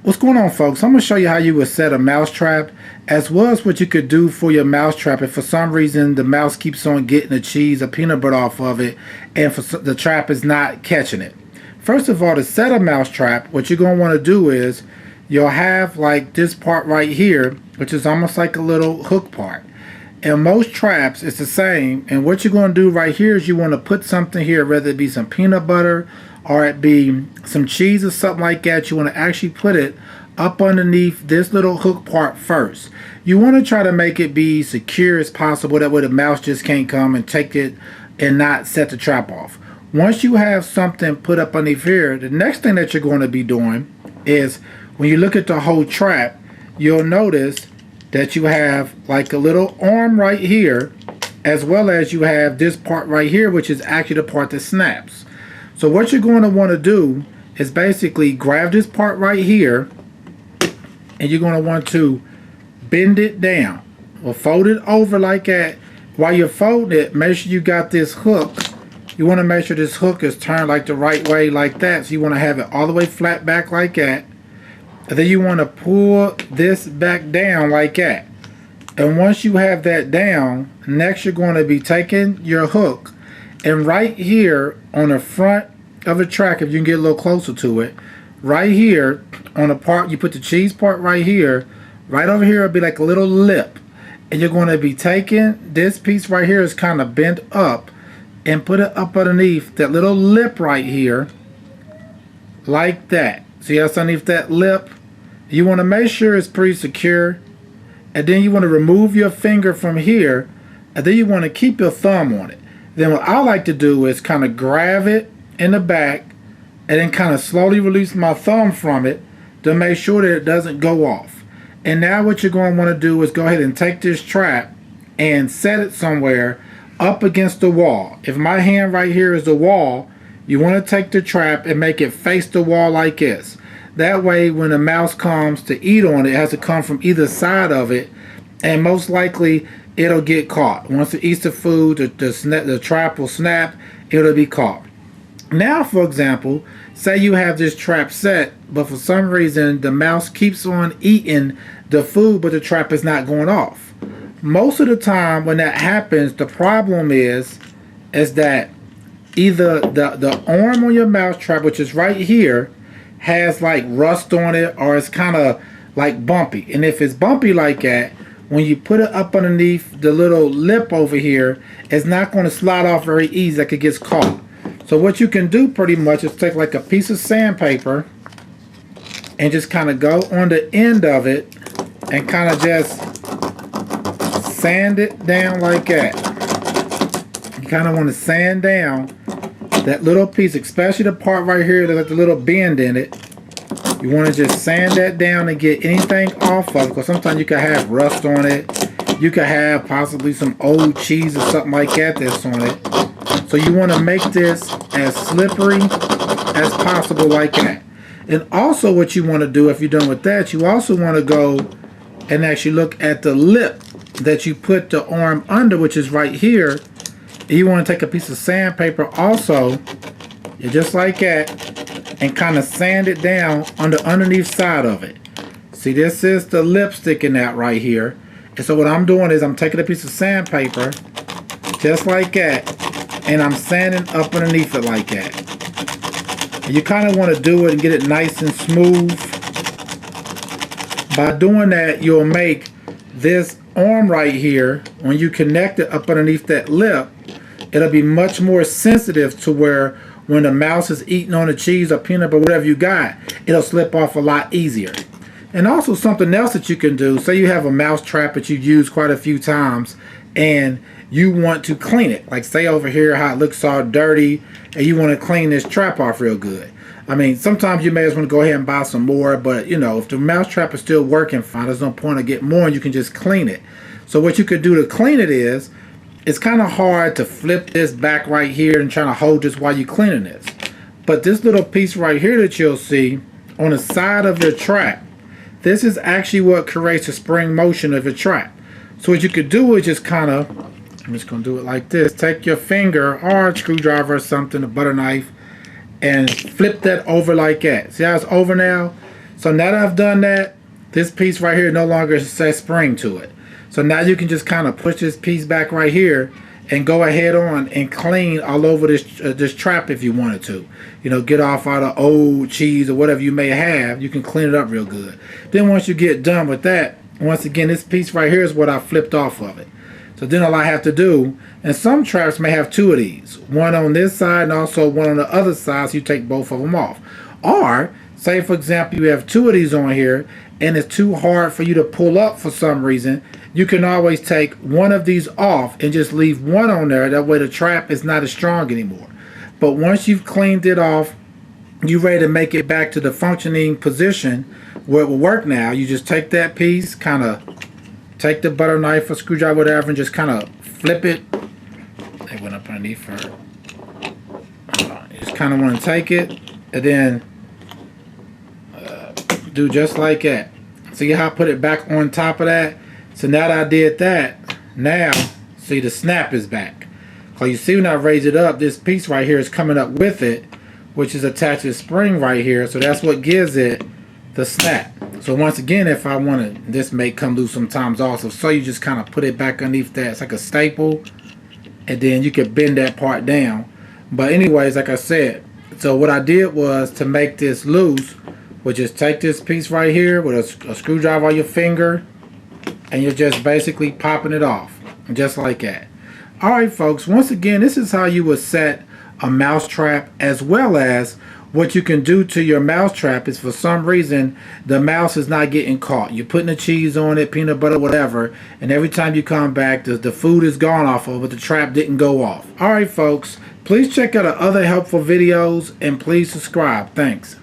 What's going on, folks? I'm going to show you how you would set a mouse trap, as well as what you could do for your mouse trap if for some reason the mouse keeps on getting the cheese or peanut butter off of it and the trap is not catching it. First of all, to set a mouse trap, what you're going to want to do is you'll have like this part right here, which is almost like a little hook part. And most traps, it's the same. And what you're going to do right here is you want to put something here, whether it be some peanut butter or it be some cheese or something like that. You want to actually put it up underneath this little hook part first. You want to try to make it be secure as possible. That way the mouse just can't come and take it and not set the trap off. Once you have something put up underneath here, the next thing that you're going to be doing is when you look at the whole trap, you'll notice that you have like a little arm right here, as well as you have this part right here, which is actually the part that snaps. So what you're going to want to do is basically grab this part right here, and you're going to want to bend it down or fold it over like that. While you're folding it, make sure you got this hook. You want to make sure this hook is turned like the right way like that. So you want to have it all the way flat back like that. And then you want to pull this back down like that. And once you have that down, next you're going to be taking your hook, and right here on the front of the track, if you can get a little closer to it, right here on the part, you put the cheese part right here, right over here will be like a little lip. And you're going to be taking this piece right here is kind of bent up and put it up underneath that little lip right here like that. See that's underneath that lip? You want to make sure it's pretty secure, and then you want to remove your finger from here, and then you want to keep your thumb on it. Then what I like to do is kind of grab it in the back and then kind of slowly release my thumb from it to make sure that it doesn't go off. And now what you're going to want to do is go ahead and take this trap and set it somewhere up against the wall. If my hand right here is the wall, you want to take the trap and make it face the wall like this. That way when the mouse comes to eat on it, it has to come from either side of it, and most likely it'll get caught. Once it eats the food, the trap will snap, it'll be caught. Now, for example, say you have this trap set, but for some reason the mouse keeps on eating the food, but the trap is not going off. Most of the time when that happens, the problem is that either the arm on your mouse trap, which is right here, has like rust on it, or it's kind of like bumpy. And if it's bumpy like that, when you put it up underneath the little lip over here, it's not going to slide off very easy like it gets caught. So what you can do pretty much is take like a piece of sandpaper and just kind of go on the end of it and kind of just sand it down like that. You kind of want to sand down that little piece, especially the part right here that got the little bend in it. You want to just sand that down and get anything off of it, because sometimes you can have rust on it. You could have possibly some old cheese or something like that that's on it. So you want to make this as slippery as possible like that. And also what you want to do, if you're done with that, you also want to go and actually look at the lip that you put the arm under, which is right here. You want to take a piece of sandpaper also, just like that, and kind of sand it down on the underneath side of it. See, this is the lip sticking out right here. And so what I'm doing is I'm taking a piece of sandpaper, just like that, and I'm sanding up underneath it like that. And you kind of want to do it and get it nice and smooth. By doing that, you'll make this arm right here, when you connect it up underneath that lip, it'll be much more sensitive to where when the mouse is eating on the cheese or peanut butter, whatever you got, it'll slip off a lot easier. And also something else that you can do, say you have a mouse trap that you've used quite a few times and you want to clean it. Like say over here how it looks all dirty, and you want to clean this trap off real good. I mean, sometimes you may just want to go ahead and buy some more, but you know, if the mouse trap is still working fine, there's no point of getting more, and you can just clean it. So what you could do to clean it is, it's kind of hard to flip this back right here and trying to hold this while you're cleaning this. But this little piece right here that you'll see on the side of your trap, this is actually what creates the spring motion of your trap. So what you could do is just kind of, I'm just going to do it like this, take your finger or a screwdriver or something, a butter knife, and flip that over like that. See how it's over now? So now that I've done that, this piece right here no longer says spring to it. So now you can just kind of push this piece back right here and go ahead on and clean all over this trap if you wanted to. You know, get off all the old cheese or whatever you may have. You can clean it up real good. Then once you get done with that, once again, this piece right here is what I flipped off of it. So then all I have to do, and some traps may have two of these, one on this side and also one on the other side, so you take both of them off. Or say for example you have two of these on here and it's too hard for you to pull up for some reason, you can always take one of these off and just leave one on there. That way the trap is not as strong anymore. But once you've cleaned it off, you're ready to make it back to the functioning position where it will work now. You just take that piece, kind of take the butter knife or screwdriver, whatever, and just kind of flip it. It went up underneath her. You just kind of want to take it and then do just like that. See how I put it back on top of that? So now that I did that, now see the snap is back. So you see when I raise it up, this piece right here is coming up with it, which is attached to the spring right here. So that's what gives it the snap. So once again, if I wanted, this may come loose sometimes also. So you just kind of put it back underneath that. It's like a staple. And then you can bend that part down. But anyways, like I said, so what I did was to make this loose, would just take this piece right here with a screwdriver on your finger, and you're just basically popping it off, just like that. Alright folks, once again, this is how you would set a mouse trap, as well as what you can do to your mouse trap is for some reason the mouse is not getting caught. You're putting the cheese on it, peanut butter, whatever, and every time you come back the food is gone off of it, but the trap didn't go off. Alright folks, please check out our other helpful videos and please subscribe. Thanks.